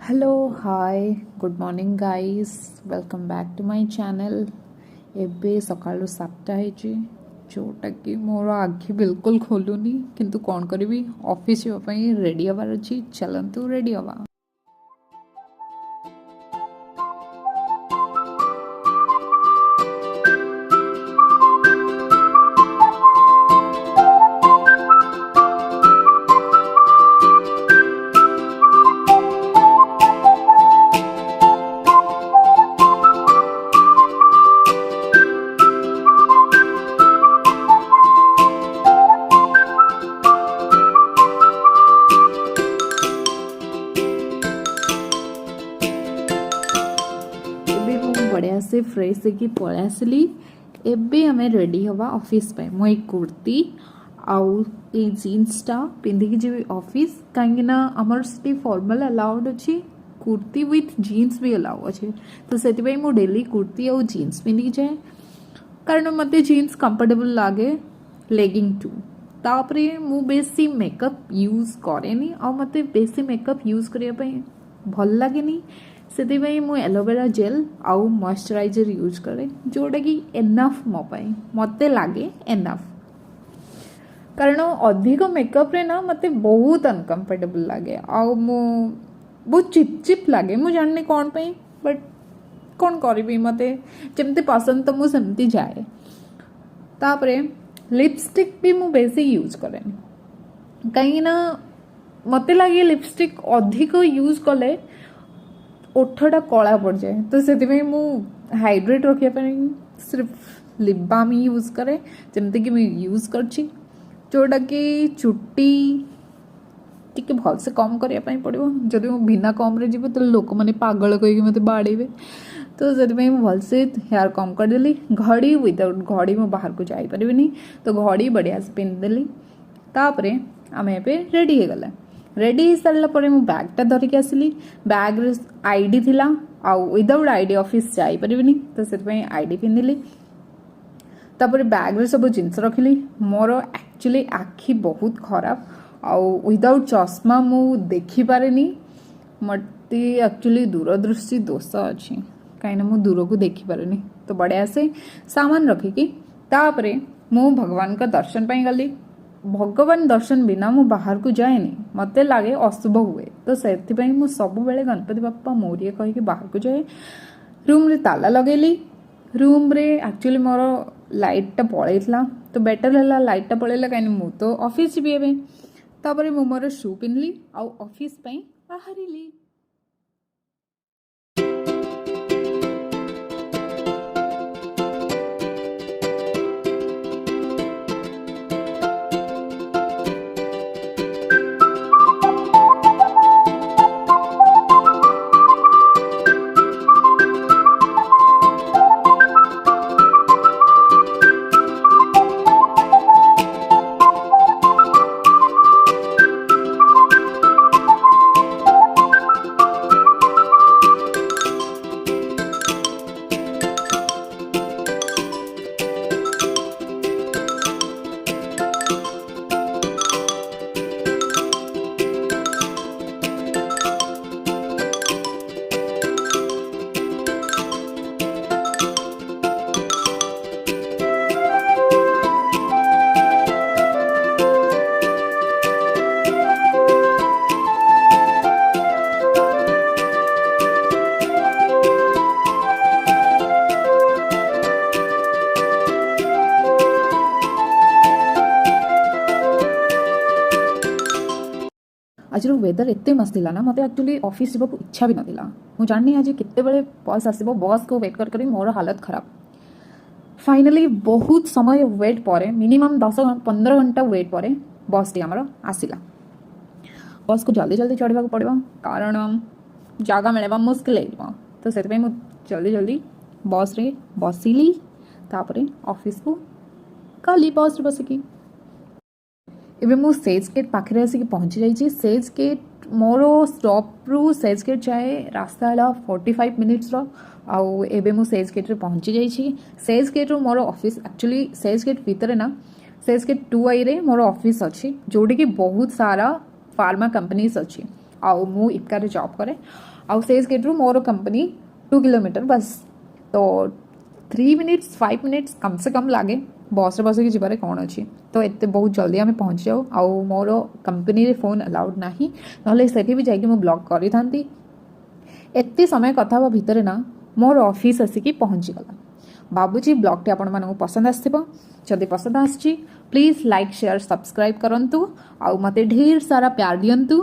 Hello hi good morning guys welcome back to my channel. एबे सकाळु 7टा है जोटा कि मोर आखि बिल्कुल खोलुनी किंतु कौन करी ऑफिस जावाई रेडी हबार अच्छी। चलतु रेडी हवा। बढ़िया से फ्रेश होगी पलि आसली। एबे हमें रेडी हवा ऑफिस पे। मो एक कुर्ती आउ ए जीन्सटा पिंधिकी जी ऑफिस कहीं आमर से फॉर्मल अलाउड अच्छी कुर्ती विथ जीन्स भी अलाउ अच्छे। तो से मु डेली कुर्ती आउ जीन्स पिंधिकी जाए कारण मत जीन्स कंफर्टेबल लगे लेगिंग टू। तापरे मु बेसी मेकअप यूज करे आ मत बेसी मेकअप यूज करने भल लगे से मु एलोवेरा जेल आउ मॉइस्चराइजर यूज करे जोटा कि एनफ मो मत लगे एनफ कारण अधिक मेकअप रे ना मत बहुत अनकंफर्टेबल लगे आउ मु बहुत चिपचिप लगे मु जाननी कौन पे बट कौन करी मत जमती पसंद तो मु सेमती जाए। तापरे लिपस्टिक भी मु बेसी यूज करे कहीं मत लगे लिपस्टिक अधिक यूज कले ओठटा कला पड़ जाए। तो से मु हाइड्रेट रखापी सिर्फ लिप बाम ही यूज करे जमती कि मैं यूज करची जोटा कि चुट्टी टिके भल से कम करने पड़ो। जदि मो बिना कम रे जीव तो लोक मैंने पागल कहीकि मत बाड़े तो से भल से हेयर कम करदेली। घड़ी विदाउट घड़ी मो बाहर को जापरि तो घड़ी बढ़िया से पिंधिदेली। तापरे आम ए रेडी हो गला। रेडी हो सारा पर मु बैगटा धरिक आसली। बैग आईडी थिला आउ विदाउट आईडी ऑफिस जापरि तो से आईडी पिंधिली। तापर बैग रे सब जिनस रखिली। मोर एक्चुअली आखि बहुत खराब आउ विदाउट चश्मा मु देखी पारेनी मत एक्चुअली दूरदृष्टि दोष अच्छी कहीं मु दूर को देखी पारेनी। तो बढ़िया से सामान रखिकी तापरे मु भगवान का दर्शन पाई गली। भगवान दर्शन बिना मु बाहर को जाएनी मत लगे अशुभ हुए। तो से सब बेले गणपति बापा मोरिया कहीकि बाहर को जाए। रूम रे ताला लगेली। रूम रे एक्चुअली मोर लाइटा पलैला तो बेटर है लाइटा पलैला कहीं मु तो ऑफिस जी एवं। तापर मु मोर शू पिंधली आउ ऑफिस बाहरिली। आज वेदर एत मस्त ना मत एक्चुअली ऑफिस जावाक इच्छा भी नाला। मुझे जाननी आज केते बस आसो बस को वेट कर मोर हालत खराब। फाइनाली बहुत समय वेट पर मिनिमम 10-15 घंटा वेट पर बस टी आमर आसला। बस को जल्दी जल्दी चढ़ा पड़ो कारण जगह मिलवा मुस्किल हो। तो से जल्दी जल्दी बस रे बसिली तापर ऑफिस को गली बस बसिकी। एबे मु सेज गेट पाखे आसिक पहुँची जाइए। सेज गेट मोर स्टॉप रु सेज गेट जाए रास्ता है 45 मिनिट्स आउ एबे मु सेज गेट रे पहुँची जाइए। सेज गेट रु मोर ऑफिस एक्चुअली सेज गेट भितर ना सेज गेट 2i रे मोर ऑफिस अच्छी जोटी कि बहुत सारा फार्मा कंपनीज अच्छी आउ मु इफ्कार जॉब करे आउ सेज गेट रु मोर कंपनी 2 किलोमीटर बस तो 3 मिनिट्स 5 मिनिट्स कम से कम लगे बस बस कि जबार कौन अच्छी तो एत बहुत जल्दी आम पहुँच जाऊ आउ मोर कंपनी फोन अलाउड ना ना से भी जाकि ब्लॉक करी था एत समय कथा भितर ना मोर ऑफिस आसिकी पहुँचीगला भावुची ब्लॉगटी आपण मानू पसंद आसथिबो जदि पसंद आसची प्लीज लाइक शेयर सब्सक्राइब करंतु आउ मते ढेर सारा प्यार दियंतु